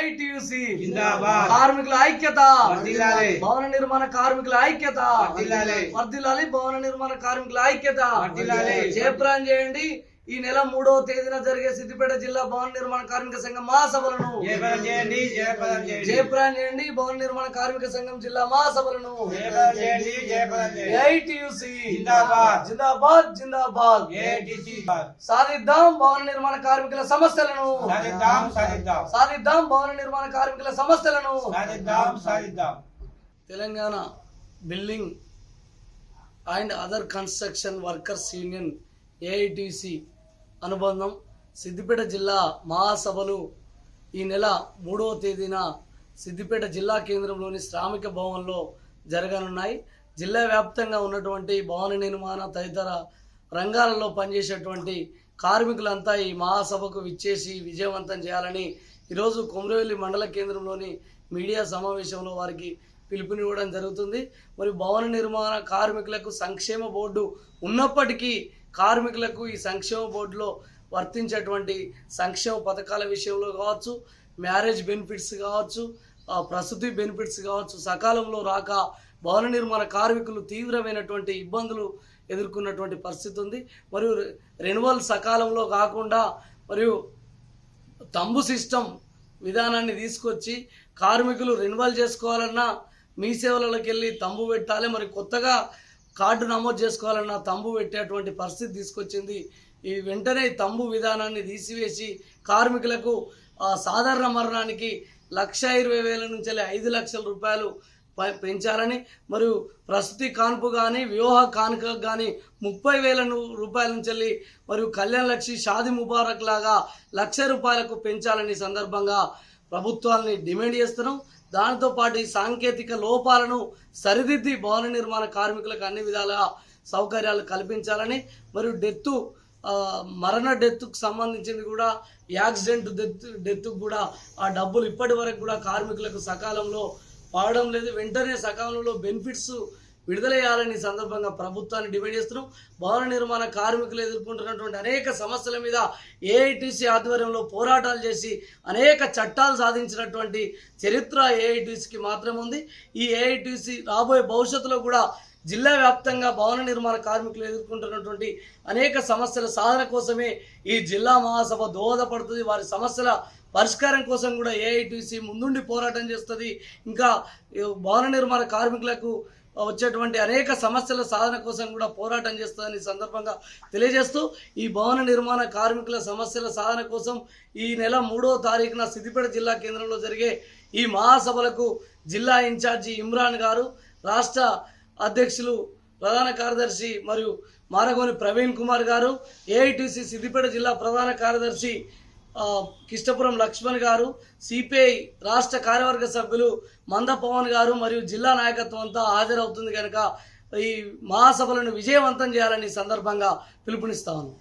AITUC కార్మికుల ఐక్యత, భవన నిర్మాణ కార్మికుల ఐక్యత వర్ధిల్లాలి, భవన నిర్మాణ కార్మికుల ఐక్యత జయప్రదం చేయండి. ఈ నెల 3వ తేదీన జరిగే సిద్దిపేట జిల్లా భవన నిర్మాణ కార్మిక సంఘం మహాసభలను జయప్రదం చేయండి. భవన నిర్మాణ కార్మిక సంఘం జిల్లా మహాసభలను ఏఐటియుసి జిందాబాద్ జిందాబాద్. సాధిద్దాం భవన నిర్మాణ కార్మికుల సమస్యలను, సాధిద్దాం భవన నిర్మాణ కార్మికుల సమస్యలను. Telangana building and other construction workers union AITC అనుబంధం సిద్దిపేట జిల్లా మహాసభలు ఈ నెల 3వ తేదీన సిద్దిపేట జిల్లా కేంద్రంలోని శ్రామిక భవన్లో జరగనున్నాయి. జిల్లా వ్యాప్తంగా ఉన్నటువంటి భవన నిర్మాణ తదితర రంగాలలో పనిచేసేటువంటి కార్మికులంతా ఈ మహాసభకు విచ్చేసి విజయవంతం చేయాలని ఈరోజు కొమరవెల్లి మండల కేంద్రంలోని మీడియా సమావేశంలో వారికి పిలుపునివ్వడం జరుగుతుంది. మరి భవన నిర్మాణ కార్మికులకు సంక్షేమ బోర్డు ఉన్నప్పటికీ కార్మికులకు ఈ సంక్షేమ బోర్డులో వర్తించేటువంటి సంక్షేమ పథకాల విషయంలో కావచ్చు, మ్యారేజ్ బెనిఫిట్స్ కావచ్చు, ప్రసూతి బెనిఫిట్స్ కావచ్చు, సకాలంలో రాక భవన నిర్మాణ కార్మికులు తీవ్రమైనటువంటి ఇబ్బందులు ఎదుర్కొన్నటువంటి పరిస్థితి ఉంది. మరియు రెన్యువల్ సకాలంలో కాకుండా మరియు తంబు సిస్టమ్ విధానాన్ని తీసుకొచ్చి కార్మికులు రెన్యువల్ చేసుకోవాలన్నా మీ సేవలలోకి వెళ్ళి తంబు పెట్టాలి, మరి కొత్తగా కార్డు నమోదు చేసుకోవాలన్న తంబు పెట్టేటువంటి పరిస్థితి తీసుకొచ్చింది. ఈ వెంటనే తంబు విధానాన్ని తీసివేసి కార్మికులకు సాధారణ మరణానికి 1,20,000 నుంచి 5 లక్షల రూపాయలు పెంచాలని, మరియు ప్రసూతి కాన్పు కానీ వివాహ కానుక కానీ 30,000 రూపాయల నుంచి మరియు కళ్యాణ లక్ష్మి షాది ముబారక్ లాగా 1,00,000 రూపాయలకు పెంచాలని సందర్భంగా ప్రభుత్వాన్ని డిమాండ్ చేస్తున్నాం. దాంతో పాటు ఈ సాంకేతిక లోపాలను సరిదిద్ది భవన నిర్మాణ కార్మికులకు అన్ని విధాల సౌకర్యాలు కల్పించాలని, మరియు మరణ డెత్కు సంబంధించింది కూడా యాక్సిడెంట్ డెత్కు కూడా ఆ డబ్బులు ఇప్పటి వరకు కూడా కార్మికులకు సకాలంలో పడడం లేదు. వెంటనే సకాలంలో బెనిఫిట్స్ విడుదల చేయాలని సందర్భంగా ప్రభుత్వాన్ని డిమాండ్ చేస్తున్నాం. భవన నిర్మాణ కార్మికులు ఎదుర్కొంటున్నటువంటి అనేక సమస్యల మీద ఏఐటిసి ఆధ్వర్యంలో పోరాటాలు చేసి అనేక చట్టాలు సాధించినటువంటి చరిత్ర ఏఐటిసికి మాత్రమే ఉంది. ఈ ఏఐటిసి రాబోయే భవిష్యత్తులో కూడా జిల్లా వ్యాప్తంగా భవన నిర్మాణ కార్మికులు ఎదుర్కొంటున్నటువంటి అనేక సమస్యల సాధన కోసమే ఈ జిల్లా మహాసభ దోహదపడుతుంది. వారి సమస్యల పరిష్కారం కోసం కూడా ఏఐటిసి ముందుండి పోరాటం చేస్తుంది. ఇంకా భవన నిర్మాణ కార్మికులకు వచ్చేటువంటి అనేక సమస్యల సాధన కోసం కూడా పోరాటం చేస్తుందని సందర్భంగా తెలియజేస్తూ, ఈ భవన నిర్మాణ కార్మికుల సమస్యల సాధన కోసం ఈ నెల 3వ తారీఖున సిద్దిపేట జిల్లా కేంద్రంలో జరిగే ఈ మహాసభలకు జిల్లా ఇన్ఛార్జి ఇమ్రాన్ గారు, రాష్ట్ర అధ్యక్షులు ప్రధాన కార్యదర్శి మరియు మారగోని ప్రవీణ్ కుమార్ గారు, ఏఐటిసి సిద్దిపేట జిల్లా ప్రధాన కార్యదర్శి కిష్టపురం లక్ష్మణ్ గారు, సిపిఐ రాష్ట్ర కార్యవర్గ సభ్యులు మంద పవన్ గారు మరియు జిల్లా నాయకత్వం అంతా హాజరవుతుంది కనుక ఈ మహాసభలను విజయవంతం చేయాలని సందర్భంగా పిలుపునిస్తా ఉన్నాం.